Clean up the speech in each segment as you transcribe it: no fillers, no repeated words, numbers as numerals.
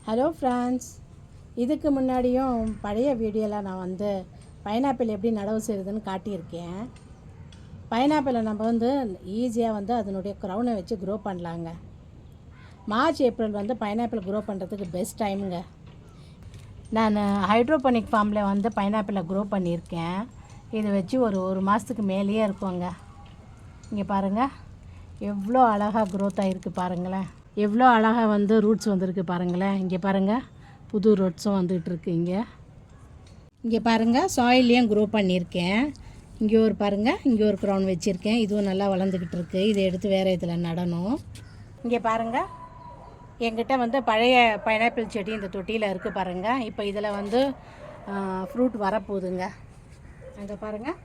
Hello friends, இதுக்கு முன்னாடியும் பழைய வீடியோவில் நான் வந்து பைனாப்பிள் எப்படி நடவு செய்கிறதுன்னு காட்டியிருக்கேன். பைனாப்பிளை நம்ம வந்து ஈஸியாக வந்து அதனுடைய க்ரௌனை வச்சு க்ரோ பண்ணலாங்க. மார்ச் ஏப்ரல் வந்து பைனாப்பிள் க்ரோ பண்ணுறதுக்கு பெஸ்ட் டைமுங்க. நான் ஹைட்ரோபோனிக் ஃபார்மில் வந்து பைனாப்பிளை க்ரோ பண்ணியிருக்கேன். இதை வச்சு ஒரு மாதத்துக்கு மேலேயே இருக்குங்க. இங்கே பாருங்கள், எவ்வளோ அழகாக க்ரோத் ஆகிருக்கு பாருங்களேன். எவ்வளோ அழகாக வந்து ரூட்ஸ் வந்திருக்கு பாருங்களேன். இங்கே பாருங்கள், புது ரூட்ஸும் வந்துகிட்ருக்கு. இங்கே பாருங்கள், சாயிலையும் க்ரோ பண்ணியிருக்கேன். இங்கே ஒரு பாருங்கள், இங்கே ஒரு க்ரௌன் வச்சுருக்கேன். இதுவும் நல்லா வளர்ந்துக்கிட்டு இருக்குது. இதை எடுத்து வேறு இதில் நடணும். இங்கே பாருங்கள், என்கிட்ட வந்து பழைய பைனாப்பிள் செடி இந்த தொட்டியில் இருக்குது பாருங்கள். இப்போ இதில் வந்து ஃப்ரூட் வரப்போகுதுங்க. அங்கே பாருங்கள்,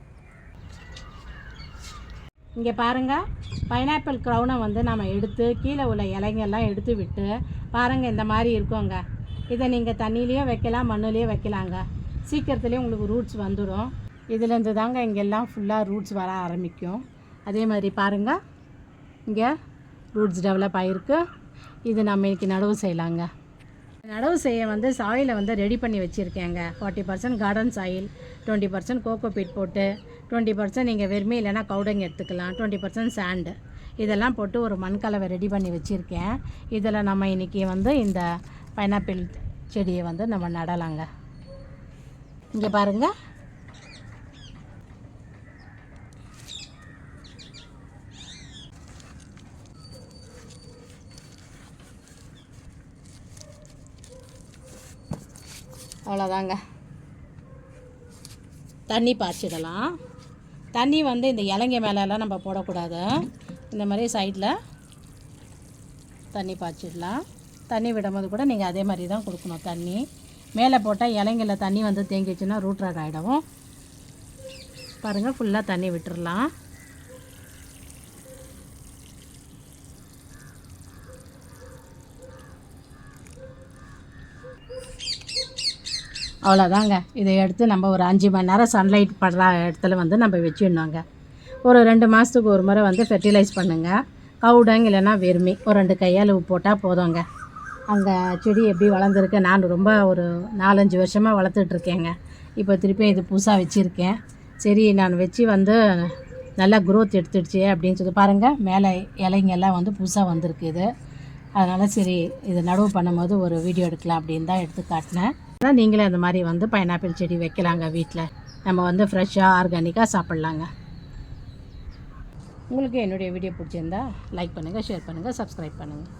இங்கே பாருங்கள், பைனாப்பிள் க்ரௌனை வந்து நம்ம எடுத்து கீழே உள்ள இலைங்கெல்லாம் எடுத்து விட்டு பாருங்கள், இந்த மாதிரி இருக்குங்க. இதை நீங்கள் தண்ணியிலையும் வைக்கலாம், மண்ணுலேயும் வைக்கலாங்க. சீக்கிரத்துலேயும் உங்களுக்கு ரூட்ஸ் வந்துடும். இதுலேருந்து தாங்க இங்கெல்லாம் ஃபுல்லாக ரூட்ஸ் வர ஆரம்பிக்கும். அதே மாதிரி பாருங்கள், இங்கே ரூட்ஸ் டெவலப் ஆகிருக்கு. இது நம்ம இன்றைக்கி நடவு செய்யலாங்க. நடவு செய்ய வந்து சாயிலை வந்து ரெடி பண்ணி வச்சுருக்கேங்க. 40% கார்டன் சாயில், 20% கோகோ பீட் போட்டு, 20% நீங்கள் வெறுமே இல்லைனா கவுடங் எடுத்துக்கலாம், 20% சாண்டு, இதெல்லாம் போட்டு ஒரு மண் கலவை ரெடி பண்ணி வச்சுருக்கேன். இதில் நம்ம இன்றைக்கி வந்து இந்த பைனாப்பிள் செடியை வந்து நம்ம நடலாங்க. இங்கே பாருங்கள், அவ்வளோதாங்க. தண்ணி பாய்ச்சிடலாம். தண்ணி வந்து இந்த இலைங்க மேலெல்லாம் நம்ம போடக்கூடாது. இந்த மாதிரி சைடில் தண்ணி பாய்ச்சிடலாம். தண்ணி விடும்போது கூட நீங்கள் அதே மாதிரி தான் கொடுக்கணும். தண்ணி மேலே போட்டால் இலைங்களில் தண்ணி வந்து தேங்கிச்சுன்னா ரூட் ராட் ஆகிடும். பாருங்கள், ஃபுல்லாக தண்ணி விட்டுடலாம். அவ்வளோதாங்க. இதை எடுத்து நம்ம ஒரு 5 மணி நேரம் சன்லைட் படுற இடத்துல வந்து நம்ம வச்சிடணுங்க. ஒரு 2 மாதத்துக்கு ஒரு முறை வந்து ஃபெர்டிலைஸ் பண்ணுங்கள். கவுடங் இல்லைன்னா வெறுமி ஒரு 2 கையால் போட்டால் போதுங்க. அங்கே செடி எப்படி வளர்ந்துருக்கு, நான் ரொம்ப ஒரு 4-5 வருஷமாக வளர்த்துட்ருக்கேங்க. இப்போ திருப்பி இது புதுசாக வச்சுருக்கேன். சரி, நான் வச்சு வந்து நல்லா க்ரோத் எடுத்துடுச்சு அப்படின்னு சொல்லி பாருங்கள், மேலே இலைங்கெல்லாம் வந்து புதுசாக வந்திருக்கு. இது அதனால் சரி, இது நடவு பண்ணும்போது ஒரு வீடியோ எடுக்கலாம் அப்படின்னு தான் எடுத்து காட்டினேன். ஆனால் நீங்களே அந்த மாதிரி வந்து பைனாப்பிள் செடி வைக்கலாங்க. வீட்டில் நம்ம வந்து ஃப்ரெஷ்ஷாக ஆர்கானிக்காக சாப்பிட்லாங்க. உங்களுக்கு என்னுடைய வீடியோ பிடிச்சிருந்தா லைக் பண்ணுங்கள், ஷேர் பண்ணுங்கள், சப்ஸ்கிரைப் பண்ணுங்கள்.